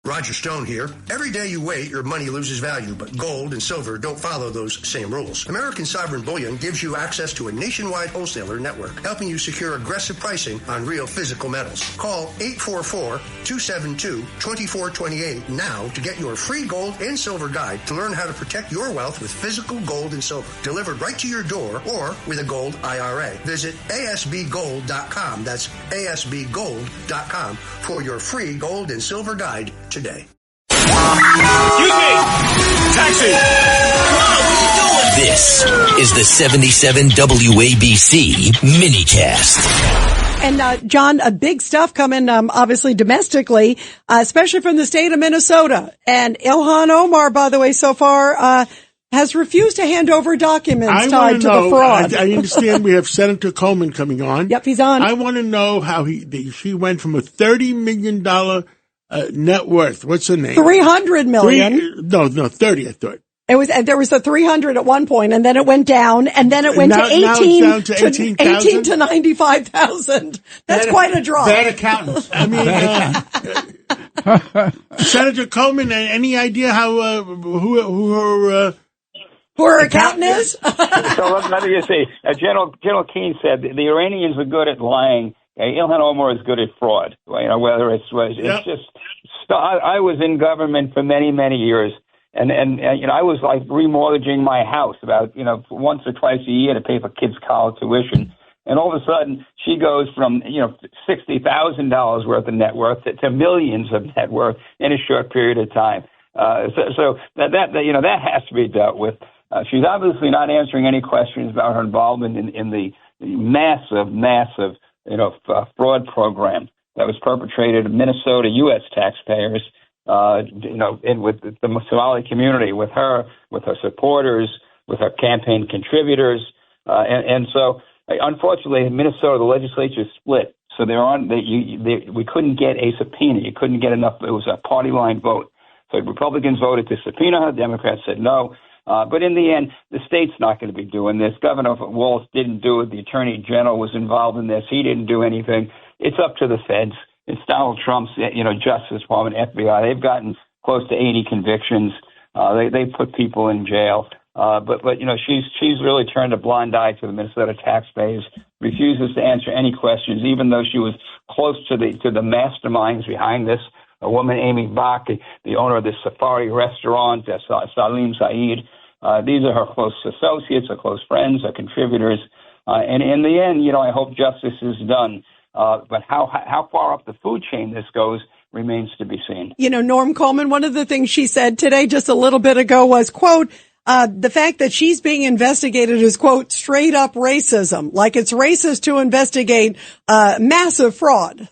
Roger Stone here. Every day you wait, your money loses value, but gold and silver don't follow those same rules. American Sovereign Bullion gives you access to a nationwide wholesaler network, helping you secure aggressive pricing on real physical metals. Call 844-272-2428 now to get your free gold and silver guide to learn how to protect your wealth with physical gold and silver, delivered right to your door or with a gold IRA. Visit asbgold.com. That's asbgold.com for your free gold and silver guide today. Excuse me! Taxi! This is the 77 WABC minicast. And, John, big stuff coming, obviously domestically, especially from the state of Minnesota. And Ilhan Omar, by the way, so far, has refused to hand over documents tied to the fraud. I understand we have Senator Coleman coming on. Yep, he's on. I want to know how she went from a $30 million net worth. What's her name? $300 million. 30, I thought. There was a 300 at one point, and then it went down, and then it went to 18 to 95,000. That's quite a drop. Bad accountants. I mean, Senator Coleman, any idea how who her accountant is? So let me just say, General Keane said the Iranians are good at lying. Ilhan Omar is good at fraud. Whether it's just. I was in government for many, many years, and I was like remortgaging my house about once or twice a year to pay for kids' college tuition, and all of a sudden she goes from $60,000 worth of net worth to millions of net worth in a short period of time. So that has to be dealt with. She's obviously not answering any questions about her involvement in the massive fraud program that was perpetrated in Minnesota U.S. taxpayers, with the Somali community, with her supporters, with her campaign contributors, and so unfortunately, in Minnesota, the legislature split, so we couldn't get a subpoena. You couldn't get enough. It was a party line vote. So Republicans voted to subpoena her. Democrats said no. But in the end, the state's not going to be doing this. Governor Walz didn't do it. The Attorney General was involved in this. He didn't do anything. It's up to the feds. It's Donald Trump's, Justice Department, FBI. They've gotten close to 80 convictions. They put people in jail. But she's really turned a blind eye to the Minnesota taxpayers. Refuses to answer any questions, even though she was close to the masterminds behind this. A woman, Amy Bach, the owner of this safari restaurant, Salim Saeed. These are her close associates, her close friends, her contributors. And in the end, I hope justice is done. But how far up the food chain this goes remains to be seen. Norm Coleman, one of the things she said today just a little bit ago was, quote, the fact that she's being investigated is, quote, straight up racism. Like it's racist to investigate massive fraud.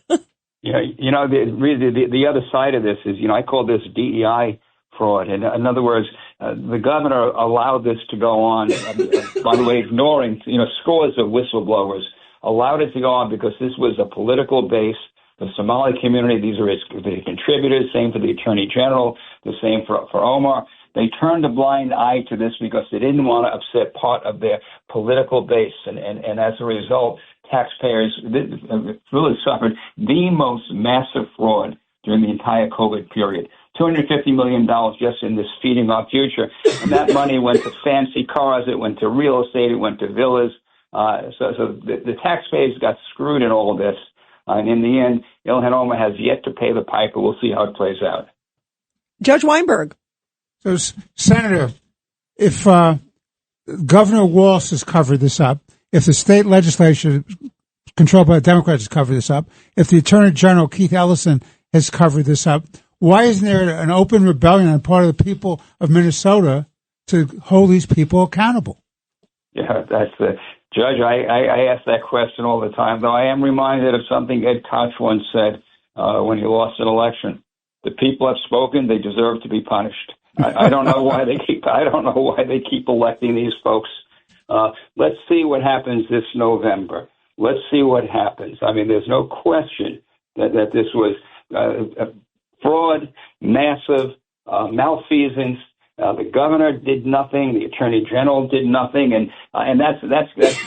Yeah, the other side of this is, I call this DEI fraud. In other words, the governor allowed this to go on, by the way, ignoring, scores of whistleblowers, allowed it to go on because this was a political base. The Somali community, these are the contributors, same for the Attorney General, the same for Omar. They turned a blind eye to this because they didn't want to upset part of their political base. And as a result, taxpayers really suffered the most massive fraud during the entire COVID period. $250 million just in this feeding our future. And that money went to fancy cars, it went to real estate, it went to villas. So the taxpayers got screwed in all of this. And in the end, Ilhan Omar has yet to pay the piper. We'll see how it plays out. Judge Weinberg. So, Senator, if Governor Walz has covered this up, if the state legislature controlled by the Democrats has covered this up, if the Attorney General, Keith Ellison, has covered this up, why isn't there an open rebellion on the part of the people of Minnesota to hold these people accountable? Yeah, that's the Judge. I ask that question all the time, though I am reminded of something Ed Koch once said when he lost an election. The people have spoken; they deserve to be punished. I don't know why they keep. I don't know why they keep electing these folks. Let's see what happens this November. Let's see what happens. I mean, there's no question that this was fraud, massive malfeasance. The governor did nothing. The attorney general did nothing, and that's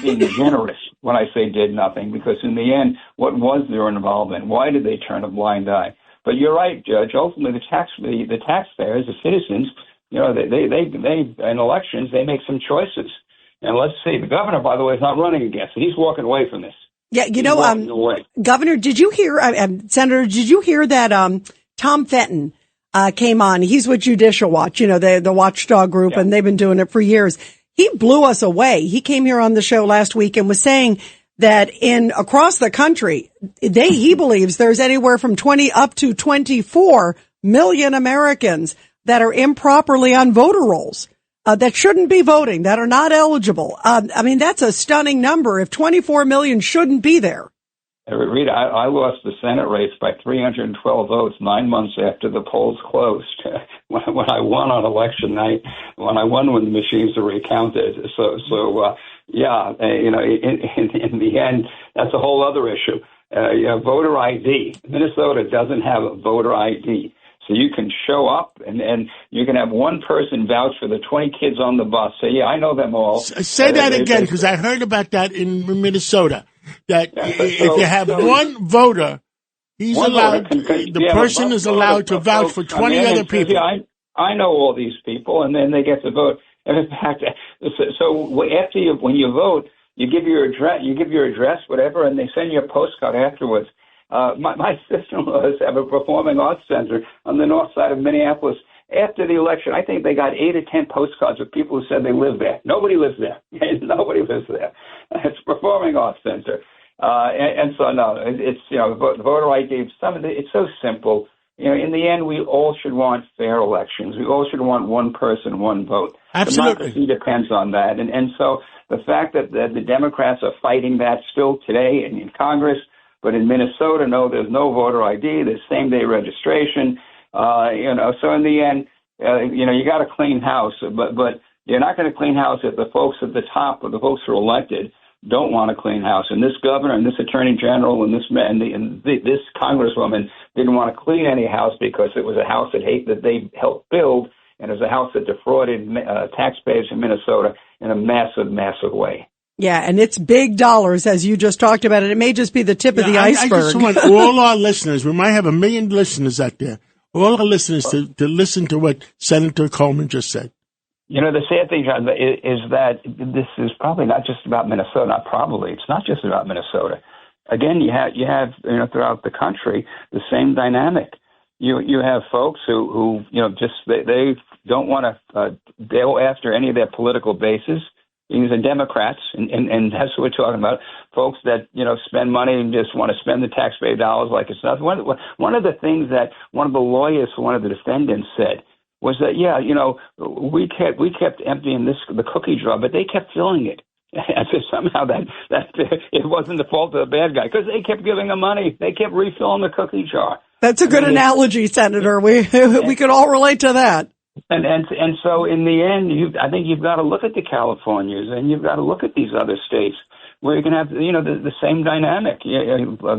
being generous when I say did nothing, because in the end, what was their involvement? Why did they turn a blind eye? But you're right, Judge. Ultimately, the taxpayers, the citizens, they in elections they make some choices. And let's see, the governor, by the way, is not running again, so he's walking away from this. Yeah, Governor, did you hear, Senator, did you hear that Tom Fenton came on? He's with Judicial Watch, the watchdog group, and they've been doing it for years. He blew us away. He came here on the show last week and was saying that across the country, he believes there's anywhere from 20 up to 24 million Americans that are improperly on voter rolls, that shouldn't be voting, that are not eligible. That's a stunning number if 24 million shouldn't be there. Rita, I lost the Senate race by 312 votes 9 months after the polls closed. when I won on election night, when the machines were recounted. In the end, that's a whole other issue. Voter ID. Minnesota doesn't have a voter ID. So you can show up and you can have one person vouch for the 20 kids on the bus. Say, I know them all. Say that again, because I heard about that in Minnesota. That if you have one voter, he's allowed. The person is allowed to vouch for 20 other people. I know all these people, and then they get to vote. And in fact, when you vote, you give your address, whatever, and they send you a postcard afterwards. My sister-in-laws have a performing arts center on the north side of Minneapolis. After the election, I think they got 8 or 10 postcards of people who said they live there. Nobody lives there. Nobody lives there. It's a performing arts center. It's the voter ID. It's so simple. In the end, we all should want fair elections. We all should want one person, one vote. Absolutely. Democracy depends on that. And so the fact that the Democrats are fighting that still today in Congress, but in Minnesota, no, there's no voter ID. There's same-day registration. So in the end, you got to clean house, but you're not going to clean house if the folks at the top or the folks who are elected don't want to clean house. And this governor and this attorney general and this congresswoman didn't want to clean any house because it was a house that they helped build, and it was a house that defrauded taxpayers in Minnesota in a massive, massive way. Yeah, and it's big dollars, as you just talked about it. It may just be the tip of the iceberg. I just want all our listeners, we might have 1 million listeners out there, all our listeners to listen to what Senator Coleman just said. The sad thing, John, is that this is probably not just about Minnesota. It's not just about Minnesota. Again, you have throughout the country the same dynamic. You have folks who they don't want to go after any of their political bases. These are Democrats, and that's what we're talking about. Folks that, spend money and just want to spend the taxpayer dollars like it's nothing. One of the things that one of the lawyers for one of the defendants said was that, we kept emptying the cookie jar, but they kept filling it. As if somehow that it wasn't the fault of the bad guy, because they kept giving them money. They kept refilling the cookie jar. That's a good analogy, Senator. We could all relate to that. And so in the end, I think you've got to look at the Californias and you've got to look at these other states where you can have, the same dynamic.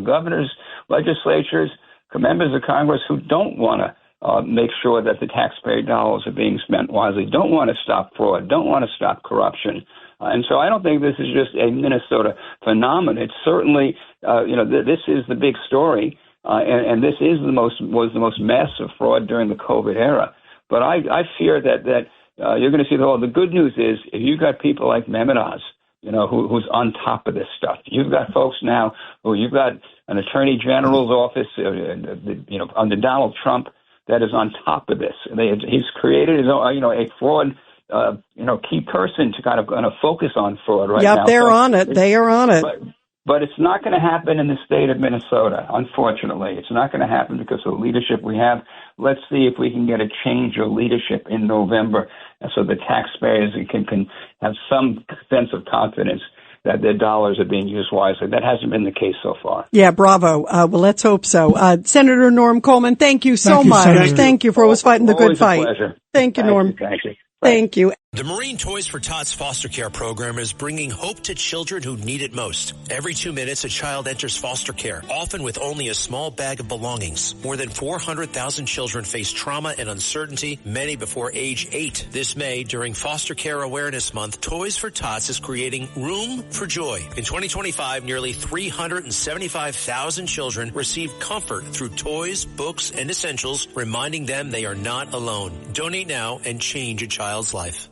Governors, legislatures, members of Congress who don't want to make sure that the taxpayer dollars are being spent wisely, don't want to stop fraud, don't want to stop corruption. And so I don't think this is just a Minnesota phenomenon. It's certainly, this is the big story, and this is was the most massive fraud during the COVID era. But I fear that you're going to see the good news is if you've got people like Mehmet Oz, who's on top of this stuff. You've got folks now you've got an attorney general's office, under Donald Trump that is on top of this. He's created his own, a fraud, key person to kind of focus on fraud right now. Yep, they're on it. They are on it. But it's not going to happen in the state of Minnesota, unfortunately. It's not going to happen because of the leadership we have. Let's see if we can get a change of leadership in November so the taxpayers can have some sense of confidence that their dollars are being used wisely. That hasn't been the case so far. Yeah, bravo. Well, let's hope so. Senator Norm Coleman, thank you so much. Senator. Thank you for always fighting the good fight. Always a pleasure. Thank you, Norm. Thank you. Thank you. The Marine Toys for Tots foster care program is bringing hope to children who need it most. Every 2 minutes, a child enters foster care, often with only a small bag of belongings. More than 400,000 children face trauma and uncertainty, many before age 8. This May, during Foster Care Awareness Month, Toys for Tots is creating Room for Joy. In 2025, nearly 375,000 children received comfort through toys, books, and essentials, reminding them they are not alone. Donate now and change a child's life.